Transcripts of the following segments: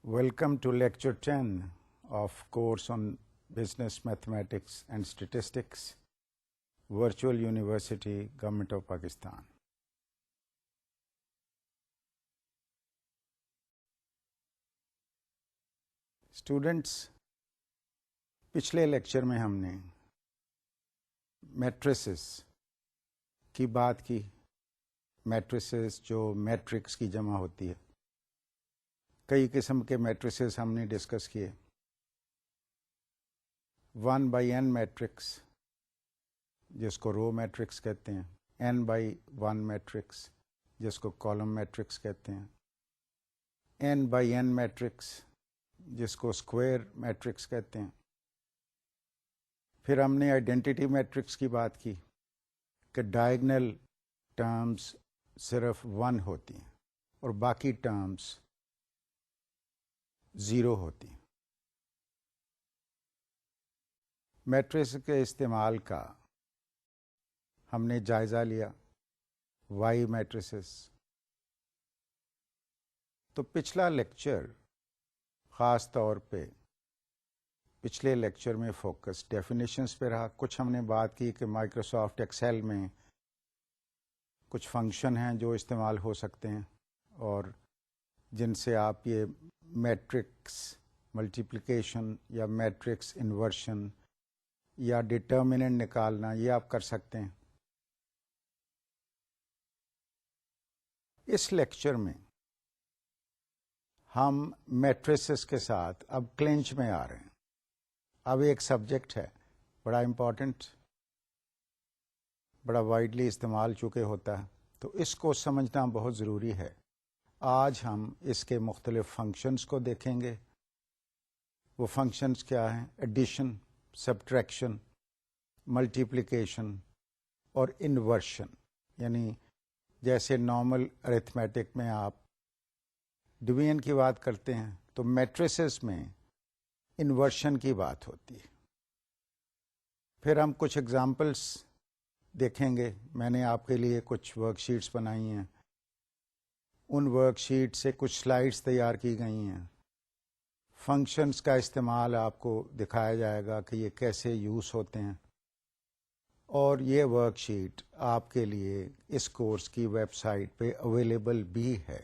Welcome to Lecture 10 of course on Business Mathematics and Statistics, Virtual University, Government of Pakistan. Students, پچھلے lecture میں ہم نے matrices کی بات کی. میٹریسز جو میٹرکس کی جمع ہوتی ہے. کئی قسم کے میٹریسز ہم نے ڈسکس کیے. 1/n میٹرکس جس کو رو میٹرکس کہتے ہیں, n/1 میٹرکس جس کو کالم میٹرکس کہتے ہیں, n/n میٹرکس جس کو اسکوائر میٹرکس کہتے ہیں. پھر ہم نے آئیڈینٹی میٹرکس کی بات کی کہ ڈائگنل ٹرمز صرف 1 ہوتی ہیں اور باقی ٹرمز 0 ہوتی ہیں. میٹرکس کے استعمال کا ہم نے جائزہ لیا. Why matrices. تو پچھلا لیکچر خاص طور پہ پچھلے لیکچر میں فوکس ڈیفینیشنز پہ رہا. کچھ ہم نے بات کی کہ مائکروسافٹ ایکسل میں کچھ فنکشن ہیں جو استعمال ہو سکتے ہیں اور جن سے آپ یہ میٹرکس ملٹیپلیکیشن یا میٹرکس انورشن یا ڈٹرمننٹ نکالنا یہ آپ کر سکتے ہیں. اس لیکچر میں ہم میٹریسز کے ساتھ اب کلینچ میں آ رہے ہیں. اب ایک سبجیکٹ ہے بڑا امپورٹنٹ, بڑا وائڈلی استعمال چونکہ ہوتا ہے, تو اس کو سمجھنا بہت ضروری ہے. آج ہم اس کے مختلف فنکشنز کو دیکھیں گے. وہ فنکشنز کیا ہیں؟ ایڈیشن, سبٹریکشن, ملٹیپلیکیشن اور انورشن. یعنی جیسے نارمل ارتھمیٹک میں آپ ڈویژن کی بات کرتے ہیں تو میٹریسز میں انورشن کی بات ہوتی ہے. پھر ہم کچھ ایگزامپلس دیکھیں گے. میں نے آپ کے لیے کچھ ورک شیٹس بنائی ہیں. ان ورک شیٹ سے کچھ سلائیڈس تیار کی گئی ہیں. فنکشنز کا استعمال آپ کو دکھایا جائے گا کہ یہ کیسے یوز ہوتے ہیں. اور یہ ورک شیٹ آپ کے لیے اس کورس کی ویب سائٹ پہ اویلیبل بھی ہے.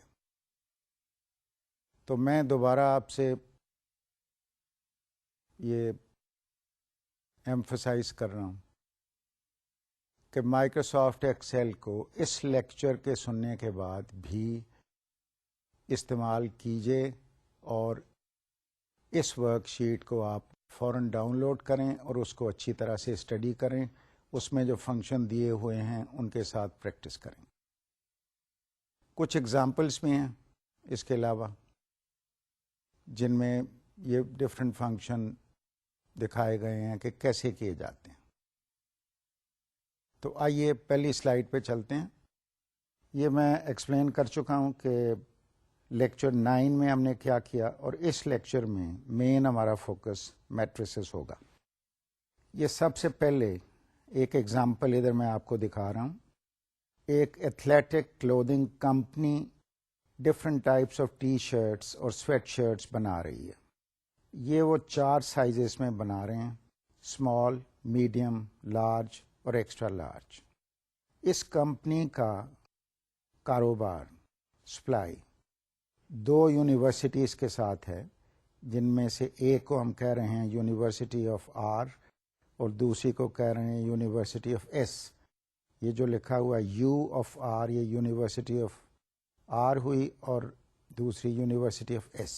تو میں دوبارہ آپ سے یہ ایمفسائز کر رہا ہوں کہ مائکروسافٹ ایکسل کو اس لیکچر کے سننے کے بعد بھی استعمال کیجیے اور اس ورک شیٹ کو آپ فوراً ڈاؤن لوڈ کریں اور اس کو اچھی طرح سے اسٹڈی کریں. اس میں جو فنکشن دیے ہوئے ہیں ان کے ساتھ پریکٹس کریں. کچھ ایگزامپلس بھی ہیں اس کے علاوہ جن میں یہ ڈفرینٹ فنکشن دکھائے گئے ہیں کہ کیسے کیے جاتے ہیں. تو آئیے پہلی سلائیڈ پہ چلتے ہیں. یہ میں ایکسپلین کر چکا ہوں کہ لیکچر 9 میں ہم نے کیا کیا اور اس لیکچر میں مین ہمارا فوکس میٹریسز ہوگا. یہ سب سے پہلے ایک ایگزامپل ادھر میں آپ کو دکھا رہا ہوں. ایک athletic clothing company different types of T shirts اور سویٹ شرٹس بنا رہی ہے. یہ وہ 4 سائزز میں بنا رہے ہیں: اسمال, میڈیم, لارج اور ایکسٹرا لارج. اس کمپنی کا کاروبار سپلائی 2 یونیورسٹیز کے ساتھ ہے, جن میں سے ایک کو ہم کہہ رہے ہیں یونیورسٹی آف آر اور دوسری کو کہہ رہے ہیں یونیورسٹی آف ایس. یہ جو لکھا ہوا یو آف آر یہ یونیورسٹی آف آر ہوئی اور دوسری یونیورسٹی آف ایس.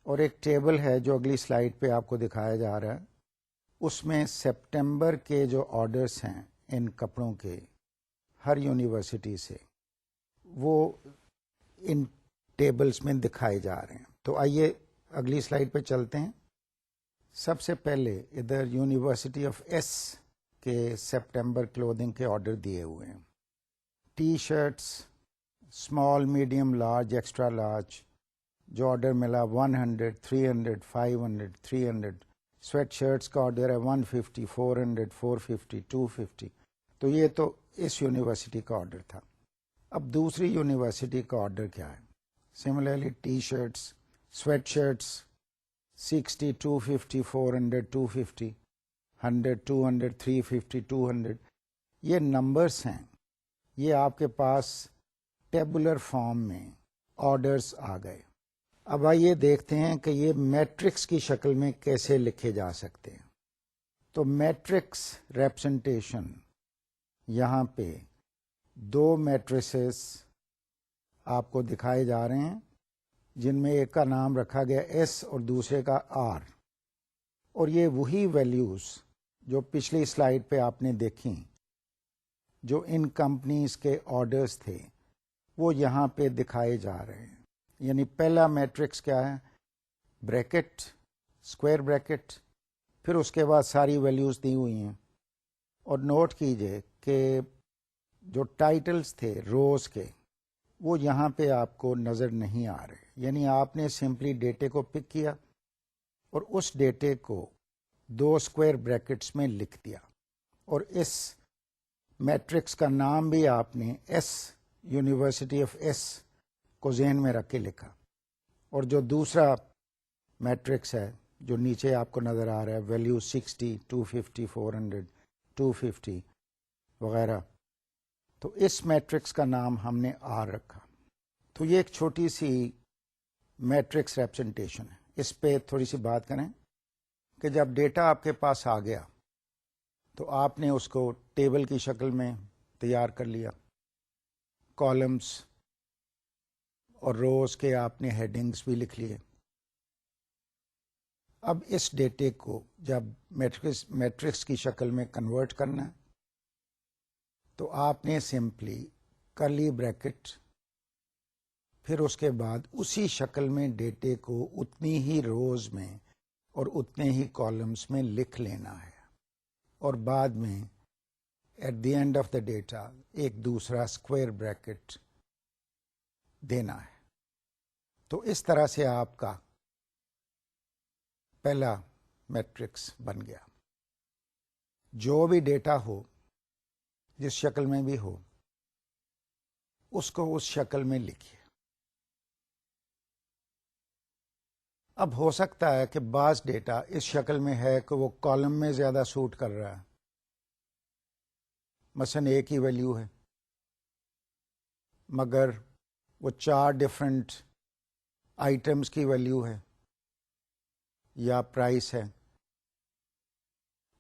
اور ایک ٹیبل ہے جو اگلی سلائیڈ پہ آپ کو دکھایا جا رہا ہے. اس میں سپٹمبر کے جو آرڈرز ہیں ان کپڑوں کے ہر یونیورسٹی سے وہ ان ٹیبلز میں دکھائے جا رہے ہیں. تو آئیے اگلی سلائیڈ پہ چلتے ہیں. سب سے پہلے ادھر یونیورسٹی آف ایس کے سپٹمبر کلودنگ کے آرڈر دیے ہوئے ہیں. T shirts small, medium, large, extra large جو آرڈر ملا 100, 300, 500, 300. سویٹ شرٹس کا آرڈر ہے 150, 400, 450, 250. تو یہ تو اس یونیورسٹی کا آرڈر تھا. اب دوسری یونیورسٹی کا آرڈر کیا ہے؟ Similarly T shirts sweatshirts 60, 250, 400, 250, 100, 200, 350, 200. یہ نمبرس ہیں. یہ آپ کے پاس ٹیبولر فارم میں آرڈرز آ گئے. اب آئیے دیکھتے ہیں کہ یہ میٹرکس کی شکل میں کیسے لکھے جا سکتے ہیں. تو میٹرکس ریپرزنٹیشن یہاں پہ دو میٹریسز آپ کو دکھائے جا رہے ہیں جن میں ایک کا نام رکھا گیا ایس اور دوسرے کا آر. اور یہ وہی ویلیوز جو پچھلی سلائیڈ پہ آپ نے دیکھی جو ان کمپنیز کے آرڈرز تھے وہ یہاں پہ دکھائے جا رہے ہیں. یعنی پہلا میٹرکس کیا ہے؟ بریکٹ، اسکوائر بریکٹ، پھر اس کے بعد ساری ویلیوز دی ہوئی ہیں. اور نوٹ کیجئے کہ جو ٹائٹلز تھے روز کے وہ یہاں پہ آپ کو نظر نہیں آ رہے. یعنی آپ نے سمپلی ڈیٹے کو پک کیا اور اس ڈیٹے کو دو اسکوائر بریکٹس میں لکھ دیا اور اس میٹرکس کا نام بھی آپ نے ایس، یونیورسٹی آف ایس کو ذہن میں رکھ کے لکھا. اور جو دوسرا میٹرکس ہے جو نیچے آپ کو نظر آ رہا ہے ویلیو 60، 250، 400، 250 وغیرہ، تو اس میٹرکس کا نام ہم نے آر رکھا. تو یہ ایک چھوٹی سی میٹرکس ریپرزنٹیشن ہے. اس پہ تھوڑی سی بات کریں کہ جب ڈیٹا آپ کے پاس آ گیا تو آپ نے اس کو ٹیبل کی شکل میں تیار کر لیا. کالمز اور روز کے آپ نے ہیڈنگز بھی لکھ لیے. اب اس ڈیٹے کو جب میٹرکس کی شکل میں کنورٹ کرنا ہے تو آپ نے سمپلی کرلی بریکٹ پھر اس کے بعد اسی شکل میں ڈیٹے کو اتنی ہی روز میں اور اتنے ہی کالمز میں لکھ لینا ہے اور بعد میں at the end of the data ایک دوسرا اسکوائر بریکٹ دینا ہے. تو اس طرح سے آپ کا پہلا میٹرکس بن گیا. جو بھی ڈیٹا ہو جس شکل میں بھی ہو اس کو اس شکل میں لکھیے. اب ہو سکتا ہے کہ بعض ڈیٹا اس شکل میں ہے کہ وہ کالم میں زیادہ سوٹ کر رہا ہے. مثلا ایک ہی ویلیو ہے مگر وہ 4 ڈفرینٹ آئٹمس کی ویلیو ہے یا پرائس ہے،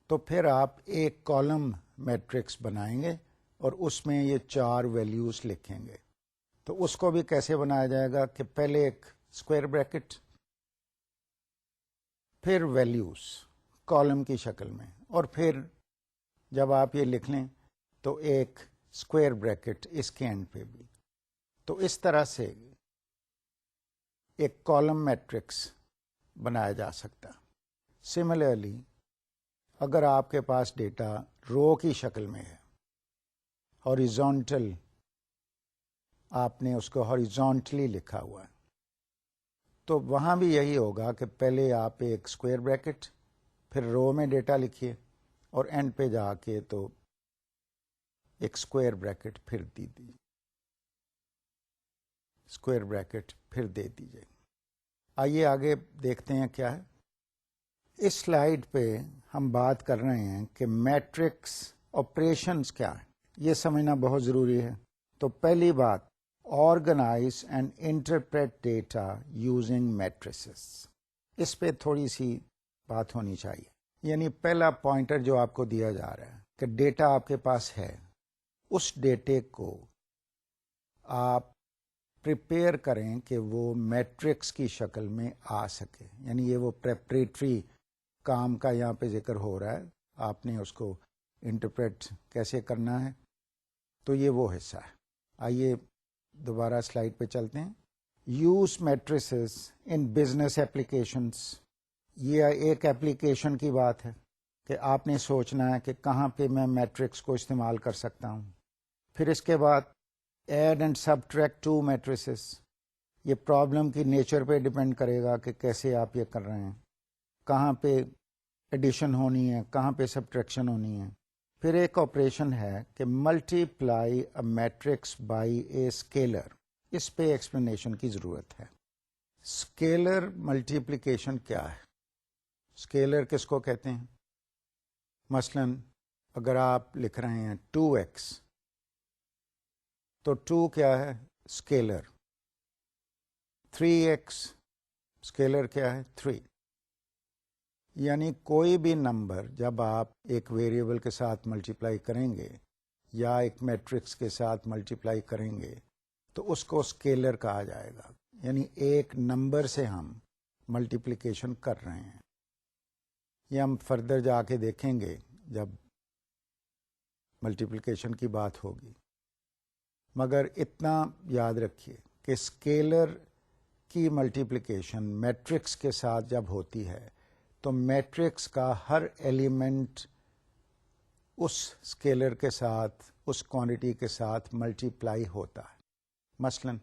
تو پھر آپ ایک کالم میٹرکس بنائیں گے اور اس میں یہ 4 ویلیوز لکھیں گے. تو اس کو بھی کیسے بنایا جائے گا کہ پہلے ایک اسکوائر بریکٹ پھر ویلیوز کالم کی شکل میں اور پھر جب آپ یہ لکھ لیں تو ایک اسکوائر بریکٹ اس کے اینڈ پہ بھی. تو اس طرح سے ایک کالم میٹرکس بنایا جا سکتا. سملرلی اگر آپ کے پاس ڈیٹا رو کی شکل میں ہے، ہاریزونٹل، آپ نے اس کو ہاریزونٹلی لکھا ہوا ہے، تو وہاں بھی یہی ہوگا کہ پہلے آپ ایک اسکوائر بریکٹ پھر رو میں ڈیٹا لکھیے اور اینڈ پہ جا کے تو ایک اسکوائر بریکٹ پھر اسکوائر بریکٹ پھر دے دیجیے. آئیے آگے دیکھتے ہیں کیا ہے. اس سلائیڈ پہ ہم بات کر رہے ہیں کہ میٹرکس آپریشنز کیا ہے. یہ سمجھنا بہت ضروری ہے. تو پہلی بات، organize and interpret data using matrices. اس پہ تھوڑی سی بات ہونی چاہیے. یعنی پہلا پوائنٹر جو آپ کو دیا جا رہا ہے کہ ڈیٹا آپ کے پاس ہے، اس ڈیٹے کو آپ پریپیئر کریں کہ وہ میٹرکس کی شکل میں آ سکے. یعنی یہ وہ پریپریٹری کام کا یہاں پہ ذکر ہو رہا ہے. آپ نے اس کو انٹرپریٹ کیسے کرنا ہے، تو یہ وہ حصہ ہے. آئیے دوبارہ سلائیڈ پہ چلتے ہیں. یوز میٹریسز ان بزنس ایپلیکیشنس. یہ ایک ایپلیکیشن کی بات ہے کہ آپ نے سوچنا ہے کہ کہاں پہ میں میٹرکس کو استعمال کر سکتا ہوں. پھر اس کے بعد add and subtract two matrices. یہ پرابلم کی نیچر پہ ڈپینڈ کرے گا کہ کیسے آپ یہ کر رہے ہیں، کہاں پہ ایڈیشن ہونی ہے، کہاں پہ سبٹریکشن ہونی ہے. پھر ایک آپریشن ہے کہ multiply a matrix by a scalar. اس پہ ایکسپلینیشن کی ضرورت ہے. اسکیلر ملٹیپلیکیشن کیا ہے؟ اسکیلر کس کو کہتے ہیں؟ مثلا اگر آپ لکھ رہے ہیں 2x تو 2 کیا ہے؟ اسکیلر. 3x اسکیلر کیا ہے؟ 3. یعنی کوئی بھی نمبر جب آپ ایک ویریبل کے ساتھ ملٹیپلائی کریں گے یا ایک میٹرکس کے ساتھ ملٹیپلائی کریں گے تو اس کو اسکیلر کہا جائے گا. یعنی ایک نمبر سے ہم ملٹیپلیکیشن کر رہے ہیں. یہ ہم فردر جا کے دیکھیں گے جب ملٹیپلیکیشن کی بات ہوگی. مگر اتنا یاد رکھیے کہ اسکیلر کی ملٹیپلیکیشن میٹرکس کے ساتھ جب ہوتی ہے تو میٹرکس کا ہر ایلیمنٹ اس اسکیلر کے ساتھ، اس کوانٹٹی کے ساتھ ملٹیپلائی ہوتا ہے. مثلا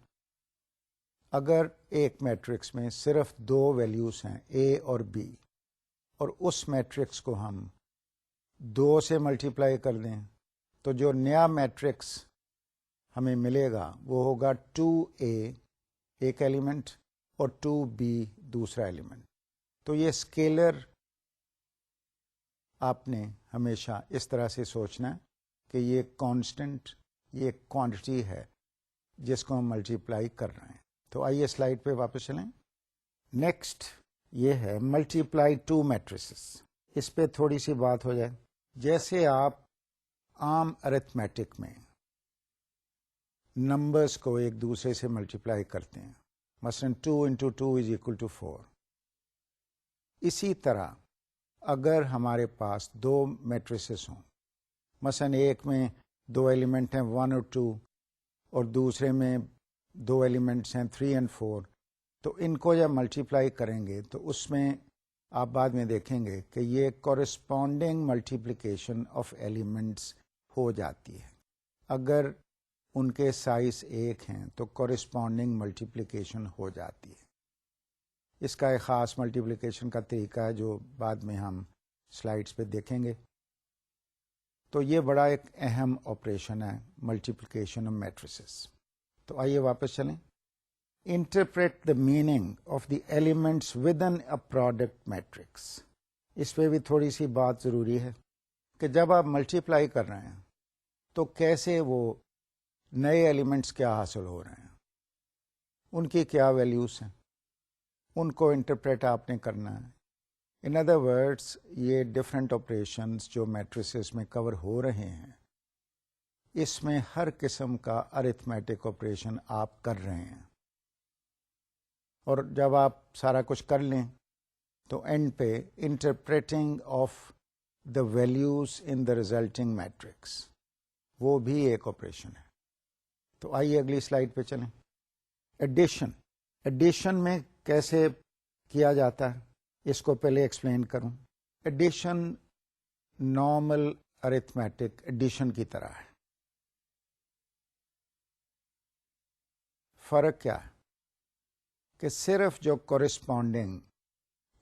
اگر ایک میٹرکس میں صرف 2 ویلیوز ہیں A اور B، اور اس میٹرکس کو ہم 2 سے ملٹیپلائی کر دیں تو جو نیا میٹرکس ہمیں ملے گا وہ ہوگا 2A ایک ایلیمنٹ اور 2B دوسرا ایلیمنٹ. تو یہ اسکیلر آپ نے ہمیشہ اس طرح سے سوچنا ہے کہ یہ کانسٹنٹ، یہ کوانٹٹی ہے جس کو ہم ملٹیپلائی کر رہے ہیں. تو آئیے سلائیڈ پہ واپس چلیں. نیکسٹ یہ ہے ملٹیپلائی 2 میٹریسز. اس پہ تھوڑی سی بات ہو جائے. جیسے آپ عام ارتھمیٹک میں نمبرز کو ایک دوسرے سے ملٹیپلائی کرتے ہیں، مثلا 2 × 2 = 4. اسی طرح اگر ہمارے پاس 2 میٹریسز ہوں، مثلا ایک میں 2 ایلیمنٹ ہیں 1 اور 2 اور دوسرے میں 2 ایلیمنٹس ہیں 3 اور 4، تو ان کو جب ملٹیپلائی کریں گے تو اس میں آپ بعد میں دیکھیں گے کہ یہ کورسپونڈنگ ملٹیپلیکیشن آف ایلیمنٹس ہو جاتی ہے. اگر ان کے سائز ایک ہیں تو کورسپونڈنگ ملٹیپلیکیشن ہو جاتی ہے. اس کا ایک خاص ملٹیپلیکیشن کا طریقہ ہے جو بعد میں ہم سلائیڈز پہ دیکھیں گے. تو یہ بڑا ایک اہم آپریشن ہے ملٹیپلیکیشن آف میٹریسز. تو آئیے واپس چلیں. Interpret the meaning of the elements with in a product matrix. اس پہ بھی تھوڑی سی بات ضروری ہے کہ جب آپ ملٹیپلائی کر رہے ہیں تو کیسے وہ نئے ایلیمنٹس کیا حاصل ہو رہے ہیں، ان کی کیا ویلیوز ہیں، ان کو انٹرپریٹ آپ نے کرنا ہے. ان ادر ورڈس یہ ڈفرینٹ آپریشنز جو میٹریسز میں کور ہو رہے ہیں، اس میں ہر قسم کا ارتھمیٹک آپریشن آپ کر رہے ہیں. اور جب آپ سارا کچھ کر لیں تو اینڈ پہ interpreting of the values in the resulting matrix, وہ بھی ایک آپریشن ہے. تو آئیے اگلی سلائیڈ پہ چلیں. ایڈیشن میں کیسے کیا جاتا ہے اس کو پہلے ایکسپلین کروں. ایڈیشن نارمل ارتھمیٹک ایڈیشن کی طرح ہے. فرق کیا ہے کہ صرف جو کورسپونڈنگ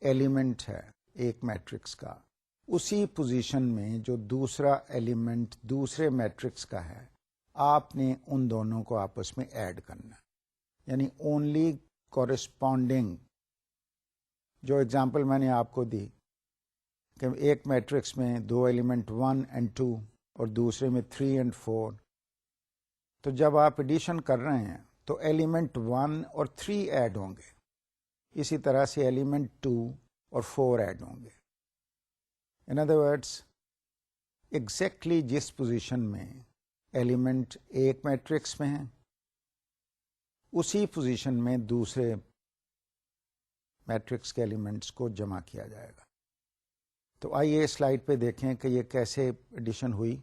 ایلیمنٹ ہے ایک میٹرکس کا، اسی پوزیشن میں جو دوسرا ایلیمنٹ دوسرے میٹرکس کا ہے، آپ نے ان دونوں کو آپس میں ایڈ کرنا. یعنی اونلی کورسپونڈنگ. جو ایگزامپل میں نے آپ کو دی کہ ایک میٹرکس میں 2 ایلیمنٹ 1 اور 2 اور دوسرے میں 3 اور 4، تو جب آپ ایڈیشن کر رہے ہیں تو ایلیمنٹ 1 اور 3 ایڈ ہوں گے، اسی طرح سے ایلیمنٹ 2 اور 4 ایڈ ہوں گے. ان ادر ورڈس ایگزیکٹلی جس پوزیشن میں ایلیمنٹ ایک میٹرکس میں ہیں اسی پوزیشن میں دوسرے میٹرکس کے ایلیمنٹس کو جمع کیا جائے گا. تو آئیے سلائیڈ پہ دیکھیں کہ یہ کیسے ایڈیشن ہوئی.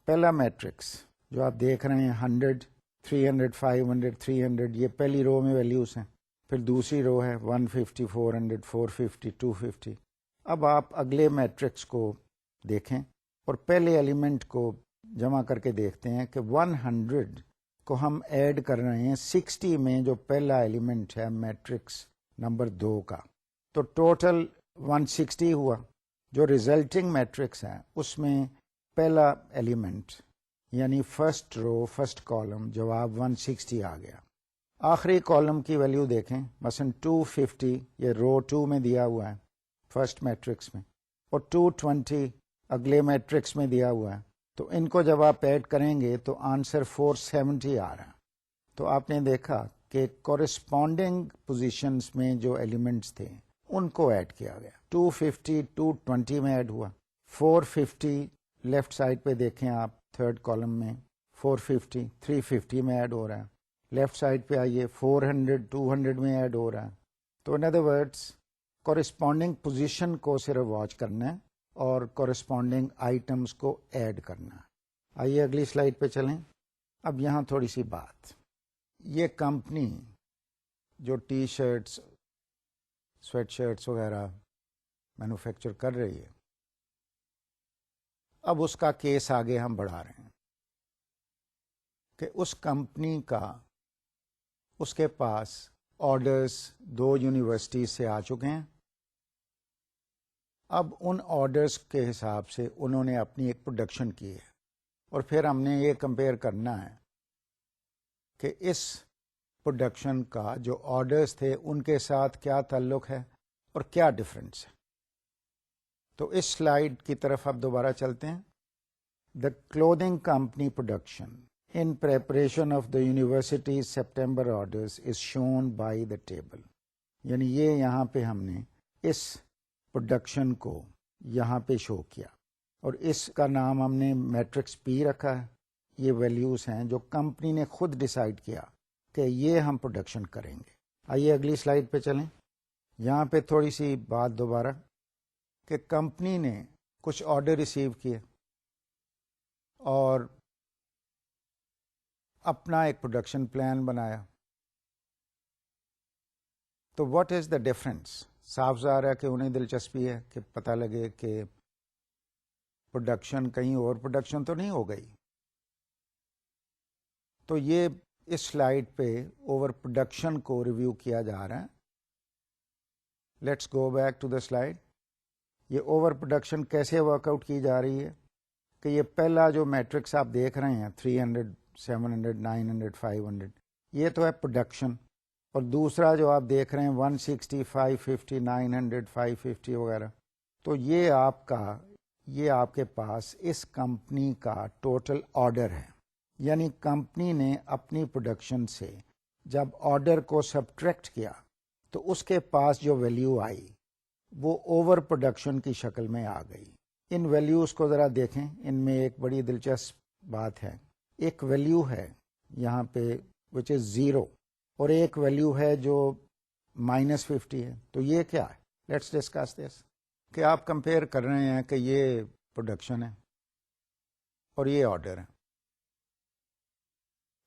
پہلا میٹرکس جو آپ دیکھ رہے ہیں 100 300 500 300، یہ پہلی رو میں ویلیوز ہیں. پھر دوسری رو ہے 150 400 450 250. اب آپ اگلے میٹرکس کو دیکھیں اور پہلے ایلیمنٹ کو جمع کر کے دیکھتے ہیں کہ 100 کو ہم ایڈ کر رہے ہیں 60 میں جو پہلا ایلیمنٹ ہے میٹرکس نمبر 2 کا، تو ٹوٹل 160 ہوا. جو ریزلٹنگ میٹرکس ہے اس میں پہلا ایلیمنٹ یعنی فرسٹ رو فرسٹ کالم جواب 160 آ گیا. آخری کالم کی ویلیو دیکھیں، مثلا 250 یہ رو 2 میں دیا ہوا ہے فرسٹ میٹرکس میں، اور 220 اگلے میٹرکس میں دیا ہوا ہے. تو ان کو جب آپ ایڈ کریں گے تو آنسر 470 آ رہا ہے. تو آپ نے دیکھا کہ کورسپونڈنگ پوزیشنز میں جو ایلیمنٹس تھے ان کو ایڈ کیا گیا. 250 220 میں ایڈ ہوا. 450 لیفٹ سائڈ پہ دیکھیں آپ تھرڈ کالم میں 450 350 میں ایڈ ہو رہا ہے. لیفٹ سائڈ پہ آئیے 400 200 میں ایڈ ہو رہا ہے. تو ان ادر ورڈس کورسپونڈنگ پوزیشن کو صرف واچ کرنا ہے اور کورسپونڈنگ آئٹمس کو ایڈ کرنا. آئیے اگلی سلائڈ پہ چلیں. اب یہاں تھوڑی سی بات، یہ کمپنی جو ٹی شرٹس سویٹ شرٹس وغیرہ مینوفیکچر کر رہی ہے، اب اس کا کیس آگے ہم بڑھا رہے ہیں کہ اس کمپنی کا اس کے پاس آرڈرز 2 یونیورسٹیز سے آ چکے ہیں. اب ان آرڈرز کے حساب سے انہوں نے اپنی ایک پروڈکشن کی ہے، اور پھر ہم نے یہ کمپیئر کرنا ہے کہ اس پروڈکشن کا جو آرڈرز تھے ان کے ساتھ کیا تعلق ہے اور کیا ڈفرنس ہے. تو اس سلائیڈ کی طرف اب دوبارہ چلتے ہیں. The clothing company production in preparation of the university's September orders is shown by the table. یعنی یہ یہاں پہ ہم نے اس پروڈکشن کو یہاں پہ شو کیا، اور اس کا نام ہم نے میٹرکس پی رکھا ہے. یہ ویلیوز ہیں جو کمپنی نے خود ڈیسائیڈ کیا کہ یہ ہم پروڈکشن کریں گے. آئیے اگلی سلائیڈ پہ چلیں. یہاں پہ تھوڑی سی بات دوبارہ کہ کمپنی نے کچھ آرڈر ریسیو کیے اور اپنا ایک پروڈکشن پلان بنایا. تو واٹ از دا ڈفرنس؟ صاف ظاہر ہے کہ انہیں دلچسپی ہے کہ پتہ لگے کہ پروڈکشن کہیں اور پروڈکشن تو نہیں ہو گئی. تو یہ اس سلائیڈ پہ اوور پروڈکشن کو ریویو کیا جا رہا ہے. Let's go back to the slide. یہ اوور پروڈکشن کیسے ورک آؤٹ کی جا رہی ہے کہ یہ پہلا جو میٹرکس آپ دیکھ رہے ہیں 300 700 900 500 یہ تو ہے پروڈکشن، اور دوسرا جو آپ دیکھ رہے ہیں 160 550 900 550 وغیرہ، تو یہ آپ کے پاس اس کمپنی کا ٹوٹل آرڈر ہے. یعنی کمپنی نے اپنی پروڈکشن سے جب آرڈر کو سبٹریکٹ کیا تو اس کے پاس جو ویلیو آئی وہ اوور پروڈکشن کی شکل میں آ گئی. ان ویلیوز کو ذرا دیکھیں. ان میں ایک بڑی دلچسپ بات ہے، ایک ویلیو ہے یہاں پہ وچ از 0 اور ایک ویلیو ہے جو -50 ہے. تو یہ کیا ہے؟ Let's discuss this. کہ آپ کمپیئر کر رہے ہیں کہ یہ پروڈکشن ہے اور یہ آرڈر ہے.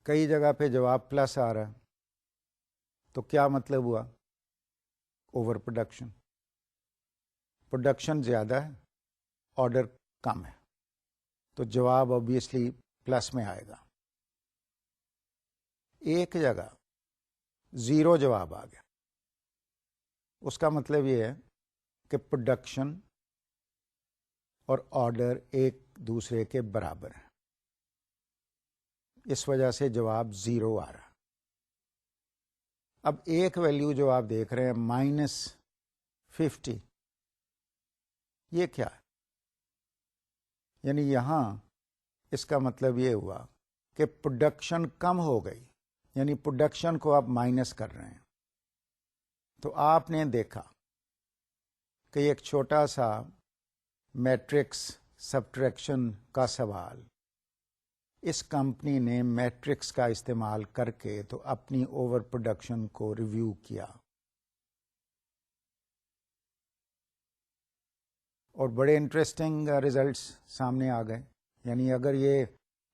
کئی جگہ پہ جواب پلس آ رہا ہے، تو کیا مطلب ہوا؟ Over production. پروڈکشن زیادہ ہے، آرڈر کم ہے، تو جواب obviously پلس میں آئے گا. ایک جگہ 0 جواب آ گیا، اس کا مطلب یہ ہے کہ پروڈکشن اور آرڈر ایک دوسرے کے برابر ہیں، اس وجہ سے جواب 0 آ رہا. اب ایک ویلیو جو آپ دیکھ رہے ہیں -50، یہ کیا ہے؟ یعنی یہاں اس کا مطلب یہ ہوا کہ پروڈکشن کم ہو گئی، یعنی پروڈکشن کو آپ مائنس کر رہے ہیں. تو آپ نے دیکھا کہ ایک چھوٹا سا میٹرکس سبٹریکشن کا سوال اس کمپنی نے میٹرکس کا استعمال کر کے تو اپنی اوور پروڈکشن کو ریویو کیا، اور بڑے انٹرسٹنگ ریزلٹس سامنے آ گئے. یعنی اگر یہ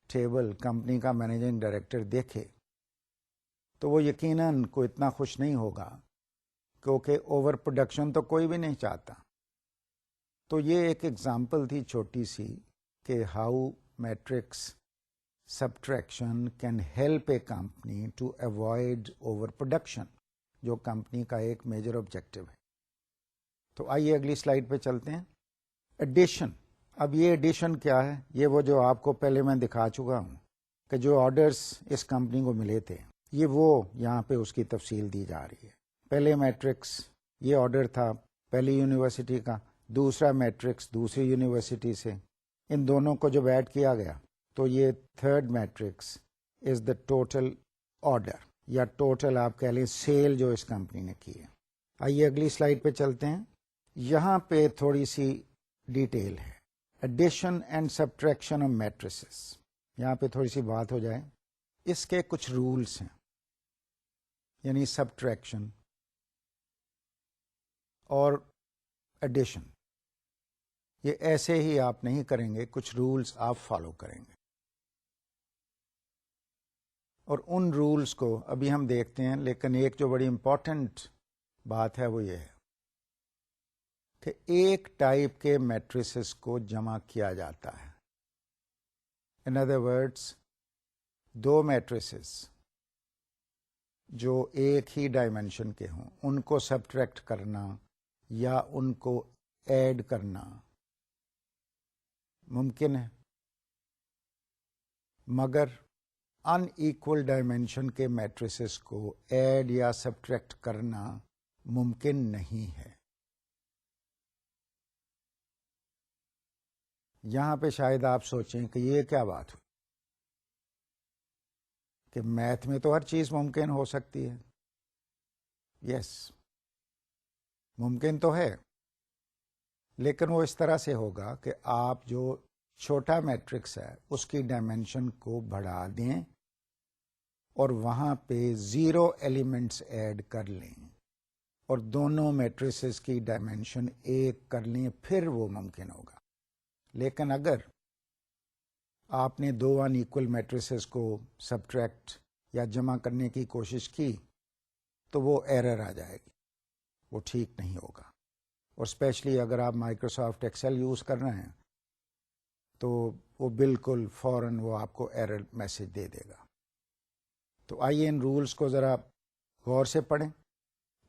ٹیبل کمپنی کا مینیجنگ ڈائریکٹر دیکھے تو وہ یقیناً کوئی اتنا خوش نہیں ہوگا، کیونکہ اوور پروڈکشن تو کوئی بھی نہیں چاہتا. تو یہ ایک ایگزامپل تھی چھوٹی سی کہ how matrix subtraction can help a company to avoid over production, جو کمپنی کا ایک میجر آبجیکٹو ہے. تو آئیے اگلی سلائیڈ پہ چلتے ہیں. ایڈیشن. اب یہ ایڈیشن کیا ہے؟ یہ وہ جو آپ کو پہلے میں دکھا چکا ہوں کہ جو آرڈرز اس کمپنی کو ملے تھے یہ وہ یہاں پہ اس کی تفصیل دی جا رہی ہے. پہلے میٹرکس یہ آرڈر تھا پہلی یونیورسٹی کا, دوسرا میٹرکس دوسری یونیورسٹی سے, ان دونوں کو جب ایڈ کیا گیا تو یہ third matrix is the total order یا ٹوٹل آپ کہہ لیں سیل جو اس کمپنی نے کی ہے. آئیے اگلی سلائیڈ پہ چلتے ہیں. یہاں پہ تھوڑی سی ڈیٹیل ہے, addition and subtraction of matrices. یہاں پہ تھوڑی سی بات ہو جائے. اس کے کچھ رولس ہیں, یعنی سبٹریکشن اور ایڈیشن یہ ایسے ہی آپ نہیں کریں گے, کچھ رولس آپ فالو کریں گے, اور ان رولس کو ابھی ہم دیکھتے ہیں. لیکن ایک جو بڑی امپورٹنٹ بات ہے وہ یہ ہے کہ ایک ٹائپ کے میٹریسز کو جمع کیا جاتا ہے. ان ادر ورڈس, دو میٹریسز جو ایک ہی ڈائمینشن کے ہوں ان کو سبٹریکٹ کرنا یا ان کو ایڈ کرنا ممکن ہے, مگر ان ایکول ڈائمینشن کے میٹریسز کو ایڈ یا سبٹریکٹ کرنا ممکن نہیں ہے. یہاں پہ شاید آپ سوچیں کہ یہ کیا بات ہوئی کہ میتھ میں تو ہر چیز ممکن ہو سکتی ہے. یس, ممکن تو ہے, لیکن وہ اس طرح سے ہوگا کہ آپ جو چھوٹا میٹرکس ہے اس کی ڈائمینشن کو بڑھا دیں اور وہاں پہ 0 ایلیمنٹس ایڈ کر لیں اور دونوں میٹریسز کی ڈائمینشن 1 کر لیں, پھر وہ ممکن ہوگا. لیکن اگر آپ نے دو ان ایکول میٹریسز کو سبٹریکٹ یا جمع کرنے کی کوشش کی تو وہ ایرر آ جائے گی, وہ ٹھیک نہیں ہوگا. اور اسپیشلی اگر آپ مائکروسافٹ ایکسل یوز کر رہے ہیں تو وہ بالکل فوراً وہ آپ کو ایرر میسج دے دے گا. تو آئیے ان رولز کو ذرا غور سے پڑھیں.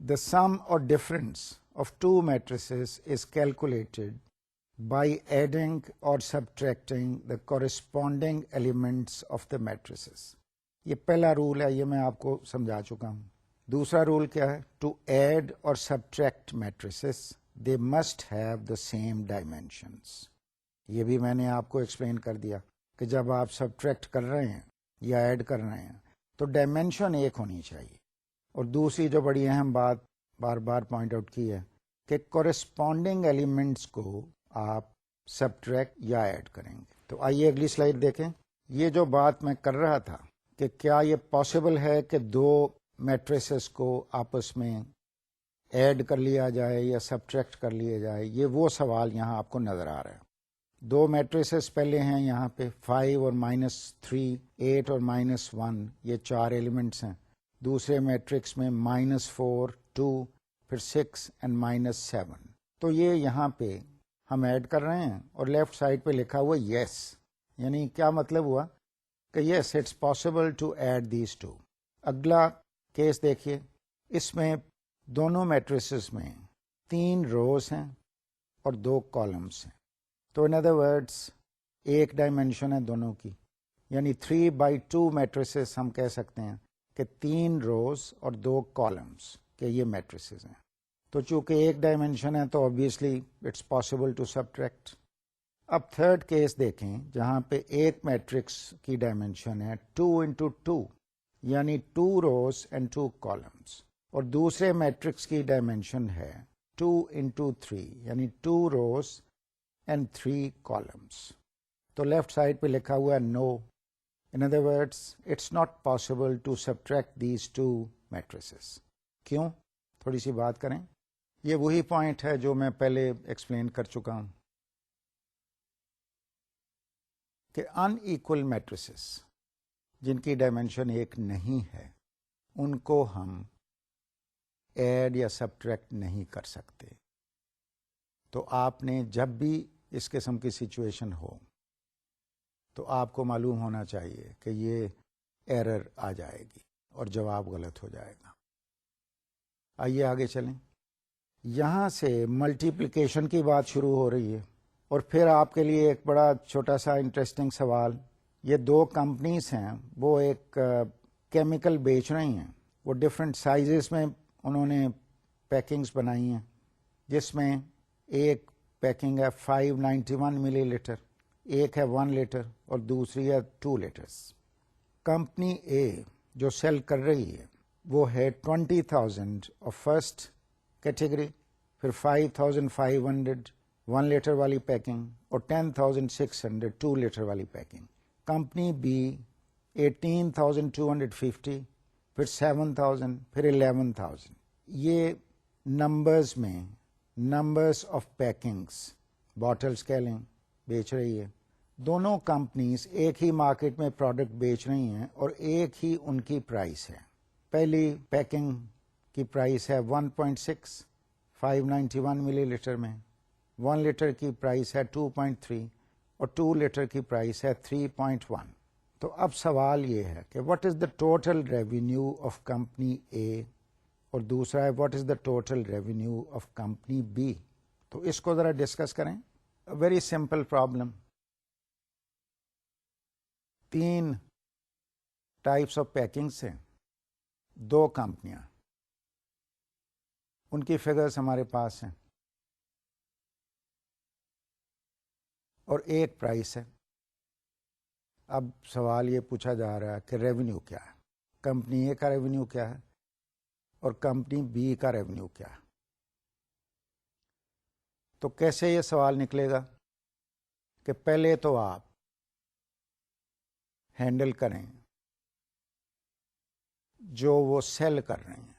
دا سم اور difference of two matrices is calculated by adding اور subtracting the corresponding elements of the matrices. یہ پہلا رول ہے, یہ میں آپ کو سمجھا چکا ہوں. دوسرا رول کیا ہے؟ ٹو ایڈ اور subtract matrices they must have the same dimensions. یہ بھی میں نے آپ کو ایکسپلین کر دیا کہ جب آپ سبٹریکٹ کر رہے ہیں یا ایڈ کر رہے ہیں تو ڈائمینشن ایک ہونی چاہیے. اور دوسری جو بڑی اہم بات بار بار پوائنٹ آؤٹ کی ہے کہ کورسپونڈنگ ایلیمنٹس کو آپ سبٹریکٹ یا ایڈ کریں گے. تو آئیے اگلی سلائیڈ دیکھیں. یہ جو بات میں کر رہا تھا کہ کیا یہ پاسبل ہے کہ دو میٹریسز کو آپس میں ایڈ کر لیا جائے یا سبٹریکٹ کر لیا جائے, یہ وہ سوال یہاں آپ کو نظر آ رہا ہے. دو میٹریسز پہلے ہیں یہاں پہ 5 اور -3, 8 اور -1, یہ 4 ایلیمنٹس ہیں. دوسرے میٹرکس میں -4, 2, پھر 6 اینڈ -7. تو یہ یہاں پہ ہم ایڈ کر رہے ہیں اور لیفٹ سائڈ پہ لکھا ہوا یس. یعنی کیا مطلب ہوا کہ yes it's possible to add these two. اگلا کیس دیکھیے, اس میں دونوں میٹریسز میں 3 روز ہیں اور 2 کالمس ہیں. تو ان ادر ورڈس ایک ڈائمینشن ہے دونوں کی, یعنی 3/2 میٹریسز ہم کہہ سکتے ہیں کہ 3 روز اور 2 کالمس کہ یہ میٹریسز ہیں. تو چونکہ ایک ڈائمینشن ہے تو obviously it's possible to subtract. اب تھرڈ کیس دیکھیں جہاں پہ ایک میٹرکس کی ڈائمینشن ہے 2 × 2 یعنی 2 روز اینڈ 2 کالمس, اور دوسرے میٹرکس کی ڈائمینشن ہے 2 × 3 یعنی 2 روز اینڈ 3 کالمس. تو لیفٹ سائڈ پہ لکھا ہوا ہے no. In other words it's not possible to subtract these 2 matrices. کیوں؟ تھوڑی سی بات کریں. یہ وہی پوائنٹ ہے جو میں پہلے ایکسپلین کر چکا ہوں کہ ان ایکول میٹریسز جن کی ڈائمینشن ایک نہیں ہے ان کو ہم ایڈ یا سبٹریکٹ نہیں کر سکتے. تو آپ نے جب بھی اس قسم کی سچویشن ہو تو آپ کو معلوم ہونا چاہیے کہ یہ ایرر آ جائے گی اور جواب غلط ہو جائے گا. آئیے آگے چلیں. یہاں سے ملٹیپلیکیشن کی بات شروع ہو رہی ہے, اور پھر آپ کے لیے ایک بڑا چھوٹا سا انٹرسٹنگ سوال. یہ 2 کمپنیز ہیں, وہ ایک کیمیکل بیچ رہی ہیں، وہ ڈفرینٹ سائزز میں انہوں نے پیکنگز بنائی ہیں، جس میں ایک پیکنگ ہے 591 ملی لیٹر، ایک ہے 1 لیٹر اور دوسری ہے 2 لیٹرز۔ کمپنی اے جو سیل کر رہی ہے وہ ہے 20,000 اور فرسٹ کیٹیگری، پھر 5,500 1 لیٹر والی پیکنگ اور 10,600 2 لیٹر والی پیکنگ۔ کمپنی بی 18,250، پھر 7,000، پھر 11,000۔ یہ نمبرز میں نمبرز آف پیکنگز باٹلز کہہ لیں بیچ رہی ہے۔ دونوں کمپنیز ایک ہی مارکیٹ میں پروڈکٹ بیچ رہی ہیں اور ایک ہی ان کی پرائس ہے۔ پہلی پیکنگ کی پرائس ہے 1.6 591 ملی لیٹر میں، 1 لیٹر کی پرائس ہے 2.3 اور 2 لیٹر کی پرائس ہے 3.1۔ تو اب سوال یہ ہے کہ what is the total revenue of company A, اور دوسرا ہے what is the total revenue of company B. تو اس کو ذرا ڈسکس کریں۔ Very simple problem. 3 types of packings ہیں، 2 کمپنیاں، ان کی فگرز ہمارے پاس ہیں اور ایک پرائس ہے۔ اب سوال یہ پوچھا جا رہا ہے کہ ریونیو کیا ہے، کمپنی اے کا ریونیو کیا ہے اور کمپنی بی کا ریونیو کیا ہے۔ تو کیسے یہ سوال نکلے گا کہ پہلے تو آپ ہینڈل کریں جو وہ سیل کر رہے ہیں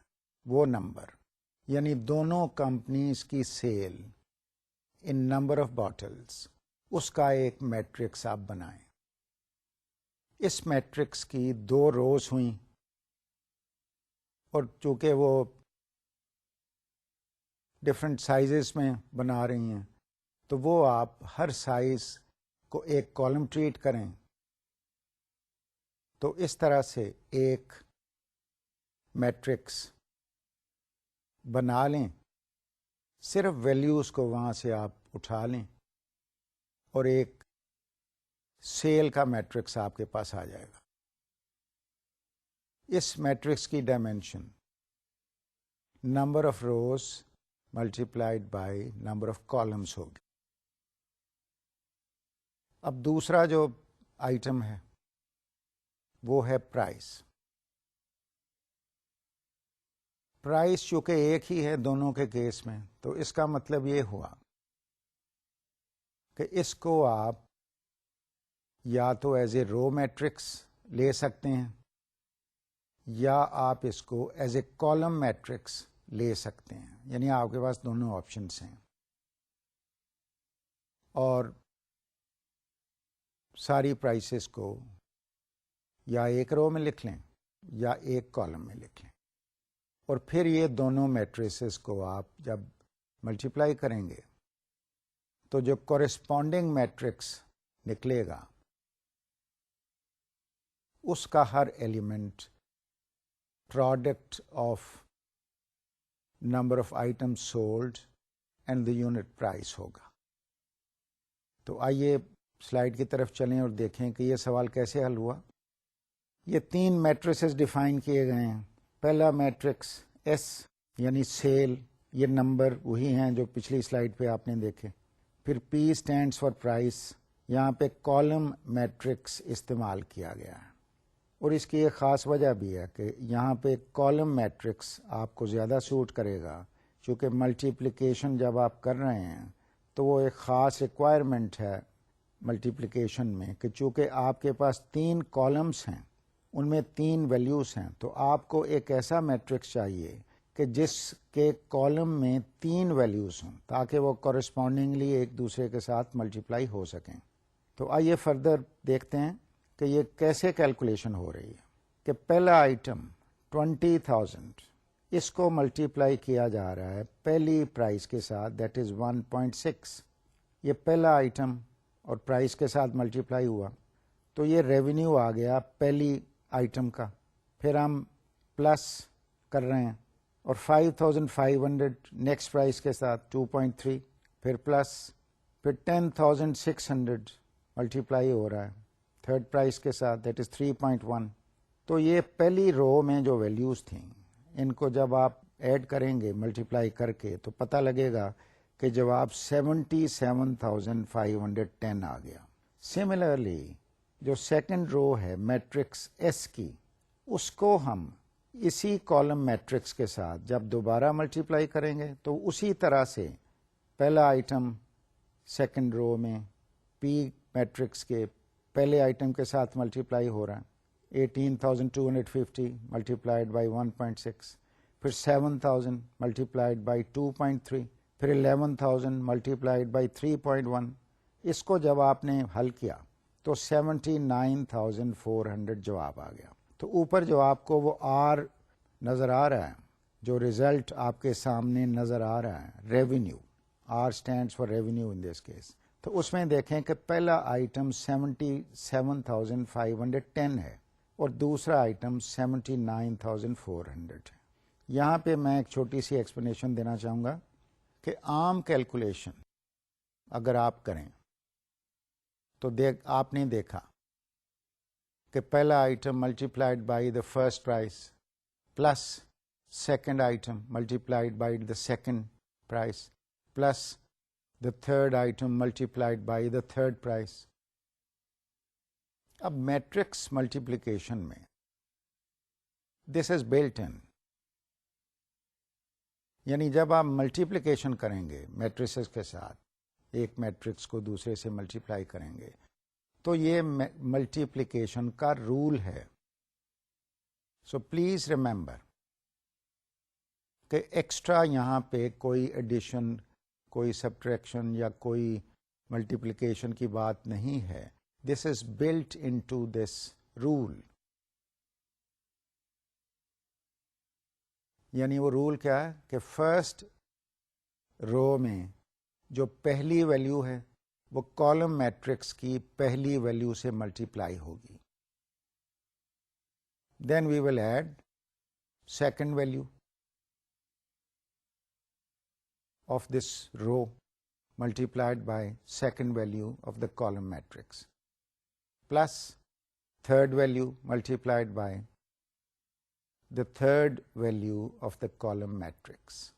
وہ نمبر، یعنی دونوں کمپنیز کی sale in number of bottles, اس کا ایک میٹرکس آپ بنائیں۔ اس میٹرکس کی 2 روز ہوئیں اور چونکہ وہ ڈفرینٹ سائزز میں بنا رہی ہیں تو وہ آپ ہر سائز کو ایک کالم ٹریٹ کریں، تو اس طرح سے ایک میٹرکس بنا لیں، صرف ویلیوز کو وہاں سے آپ اٹھا لیں اور ایک سیل کا میٹرکس آپ کے پاس آ جائے گا۔ اس میٹرکس کی dimension number of rows multiplied by number of columns ہوگی۔ اب دوسرا جو آئٹم ہے وہ ہے پرائس۔ پرائس چونکہ ایک ہی ہے دونوں کے کیس میں، تو اس کا مطلب یہ ہوا کہ اس کو آپ یا تو ایز اے رو میٹرکس لے سکتے ہیں یا آپ اس کو ایز اے کالم میٹرکس لے سکتے ہیں، یعنی آپ کے پاس دونوں آپشنس ہیں، اور ساری پرائسز کو یا ایک رو میں لکھ لیں یا ایک کالم میں لکھ لیں، اور پھر یہ دونوں میٹریسز کو آپ جب ملٹیپلائی کریں گے تو جو کورسپونڈنگ میٹرکس نکلے گا اس کا ہر element product of number of item sold and the unit price ہوگا۔ تو آئیے سلائیڈ کی طرف چلیں اور دیکھیں کہ یہ سوال کیسے حل ہوا۔ یہ 3 میٹریسز ڈیفائن کیے گئے ہیں۔ پہلا میٹرکس ایس یعنی سیل، یہ نمبر وہی ہیں جو پچھلی سلائیڈ پہ آپ نے دیکھے۔ پھر پی اسٹینڈس فار پرائس، یہاں پہ کالم میٹرکس استعمال کیا گیا ہے، اور اس کی ایک خاص وجہ بھی ہے کہ یہاں پہ کالم میٹرکس آپ کو زیادہ سوٹ کرے گا، چونکہ ملٹیپلیکیشن جب آپ کر رہے ہیں تو وہ ایک خاص ریکوائرمنٹ ہے ملٹیپلیکیشن میں کہ چونکہ آپ کے پاس 3 کالمس ہیں، ان میں 3 ویلیوز ہیں، تو آپ کو ایک ایسا میٹرکس چاہیے کہ جس کے کالم میں 3 ویلیوز ہوں تاکہ وہ کورسپونڈنگلی ایک دوسرے کے ساتھ ملٹیپلائی ہو سکیں۔ تو آئیے فردر دیکھتے ہیں کہ یہ کیسے کیلکولیشن ہو رہی ہے کہ پہلا آئٹم 20,000، اس کو ملٹیپلائی کیا جا رہا ہے پہلی پرائس کے ساتھ، دیٹ از 1.6۔ یہ پہلا آئٹم اور پرائس کے ساتھ ملٹیپلائی ہوا تو یہ ریونیو آ گیا پہلی آئٹم کا، پھر ہم پلس کر رہے ہیں اور 5,500 نیکسٹ پرائس کے ساتھ 2.3، پھر پلس، پھر 10,600 ملٹیپلائی ہو رہا ہے تھرڈ پرائس کے ساتھ، دیٹ از 3.1، تو یہ پہلی رو میں جو ویلیوز تھیں ان کو جب آپ ایڈ کریں گے ملٹیپلائی کر کے تو پتہ لگے گا کہ جواب 77,510 آ گیا. سملرلی جو سیکنڈ رو ہے میٹرکس ایس کی اس کو ہم اسی کالم میٹرکس کے ساتھ جب دوبارہ ملٹیپلائی کریں گے تو اسی طرح سے پہلا آئٹم سیکنڈ رو میں پی میٹرکس کے پہلے آئٹم کے ساتھ ملٹیپلائی ہو رہا ہے 18,250 ملٹیپلائڈ بائی 1.6 پھر 7,000 ملٹیپلائڈ بائی 2.3 پھر 11,000 ملٹیپلائڈ بائی 3.1. اس کو جب آپ نے حل کیا تو 79,400 جواب آ گیا. تو اوپر جو آپ کو وہ آر نظر آ رہا ہے جو ریزلٹ آپ کے سامنے نظر آ رہا ہے revenue R stands for revenue in this case. تو اس میں دیکھیں کہ پہلا آئٹم 77,510 ہے اور دوسرا آئٹم 79,400 ہے. یہاں پہ میں ایک چھوٹی سی ایکسپلینیشن دینا چاہوں گا کہ عام کیلکولیشن اگر آپ کریں تو آپ نے دیکھا کہ پہلا item multiplied by the first price plus second item multiplied by the second price plus the third item multiplied by the third price. اب میٹرکس ملٹیپلیکیشن میں دس از بلٹ ان، یعنی جب آپ ملٹیپلیکیشن کریں گے میٹریسز کے ساتھ ایک میٹرکس کو دوسرے سے ملٹیپلائی کریں گے تو یہ ملٹیپلیکیشن کا رول ہے. سو پلیز ریممبر کہ ایکسٹرا یہاں پہ کوئی ایڈیشن کوئی سبٹریکشن یا کوئی ملٹیپلیکیشن کی بات نہیں ہے. This is built in to this row. یعنی وہ رول کیا ہے کہ فرسٹ رو میں جو پہلی ویلیو ہے وہ کالم میٹرکس کی پہلی ویلیو سے ملٹیپلائی ہوگی. Then we will add second value of this row multiplied by second value of the column matrix plus third value multiplied by the third value of the column matrix.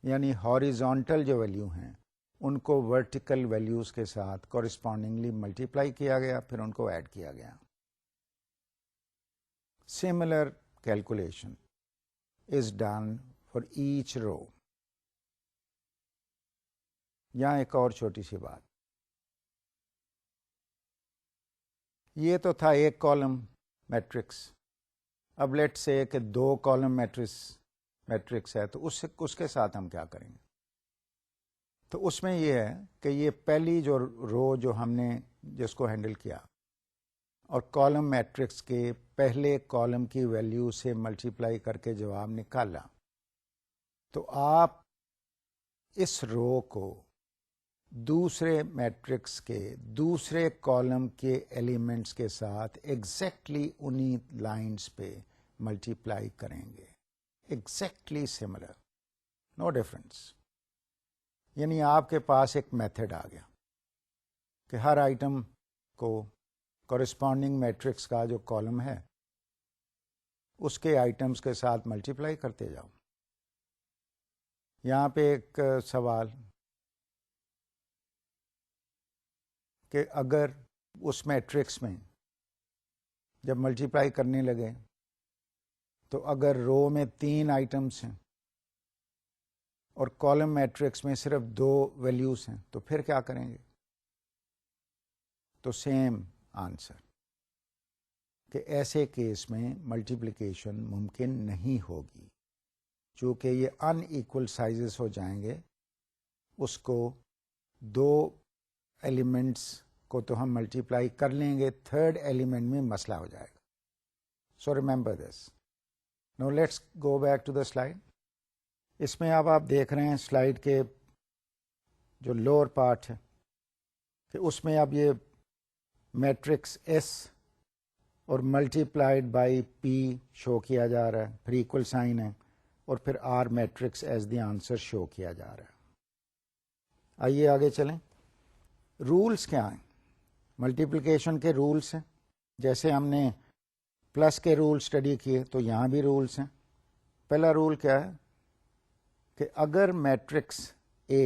یعنی horizontal جو value ہیں ان کو vertical values کے ساتھ correspondingly multiply کیا گیا پھر ان کو ایڈ کیا گیا. Similar calculation is done for each row. یہاں ایک اور چھوٹی سی بات، یہ تو تھا ایک کالم میٹرکس. اب لیٹ سے کہ دو کالم میٹرکس ہے تو اس کے ساتھ ہم کیا کریں گے. تو اس میں یہ ہے کہ یہ پہلی جو رو جو ہم نے جس کو ہینڈل کیا اور کالم میٹرکس کے پہلے کالم کی ویلیو سے ملٹیپلائی کر کے جواب نکالا تو آپ اس رو کو دوسرے میٹرکس کے دوسرے کالم کے ایلیمنٹس کے ساتھ ایگزیکٹلی انہی لائنز پہ ملٹیپلائی کریں گے. Exactly similar, no difference. یعنی آپ کے پاس ایک میتھڈ آ گیا کہ ہر آئٹم کو کورسپونڈنگ میٹرکس کا جو کالم ہے اس کے آئٹمس کے ساتھ ملٹیپلائی کرتے جاؤ. یہاں پہ ایک سوال کہ اگر اس میٹرکس میں جب ملٹیپلائی کرنے لگے تو اگر رو میں 3 آئٹمس ہیں اور کالم میٹرکس میں صرف 2 ویلیوز ہیں تو پھر کیا کریں گے. تو سیم آنسر کہ ایسے کیس میں ملٹیپلیکیشن ممکن نہیں ہوگی چونکہ یہ ان ایکول سائزز ہو جائیں گے. اس کو 2 ایلیمنٹس کو تو ہم ملٹیپلائی کر لیں گے، تھرڈ ایلیمنٹ میں مسئلہ ہو جائے گا. So remember this. Now let's go back to the slide. اس میں اب آپ دیکھ رہے ہیں سلائڈ کے جو لوور پارٹ ہے کہ اس میں اب یہ میٹرکس ایس اور ملٹیپلائڈ بائی پی شو کیا جا رہا ہے، پھر ایکول سائن ہے اور پھر R matrix as the answer show کیا جا رہا ہے. آئیے آگے چلیں. رولز کیا ہیں؟ ملٹیپلیکیشن کے رولز ہیں. جیسے ہم نے پلس کے رول اسٹڈی کیے تو یہاں بھی رولس ہیں. پہلا رول کیا ہے کہ اگر میٹرکس اے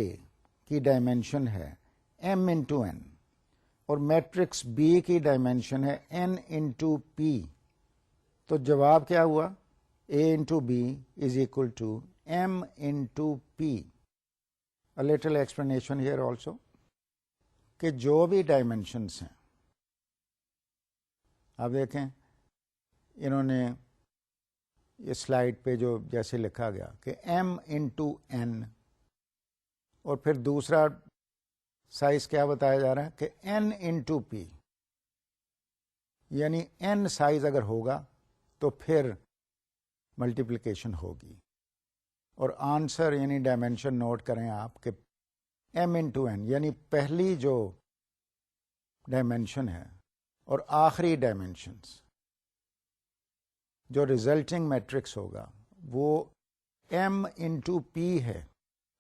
کی ڈائمینشن ہے ایم انٹو این اور میٹرکس بی کی ڈائمینشن ہے این انٹو پی تو جواب کیا ہوا؟ A into B is equal to M into P. A little explanation here also کہ جو بھی ڈائمینشنس ہیں آپ دیکھیں انہوں نے یہ سلائڈ پہ جو جیسے لکھا گیا کہ ایم انٹو این اور پھر دوسرا سائز کیا بتایا جا رہا ہے کہ این انٹو پی، یعنی این سائز اگر ہوگا تو پھر ملٹیپلیکیشن ہوگی. اور آنسر یعنی ڈائمینشن نوٹ کریں آپ کہ ایم انٹو این یعنی پہلی جو ڈائمینشن ہے اور آخری ڈائمینشنس جو ریزلٹنگ میٹرکس ہوگا وہ ایم انٹو پی ہے،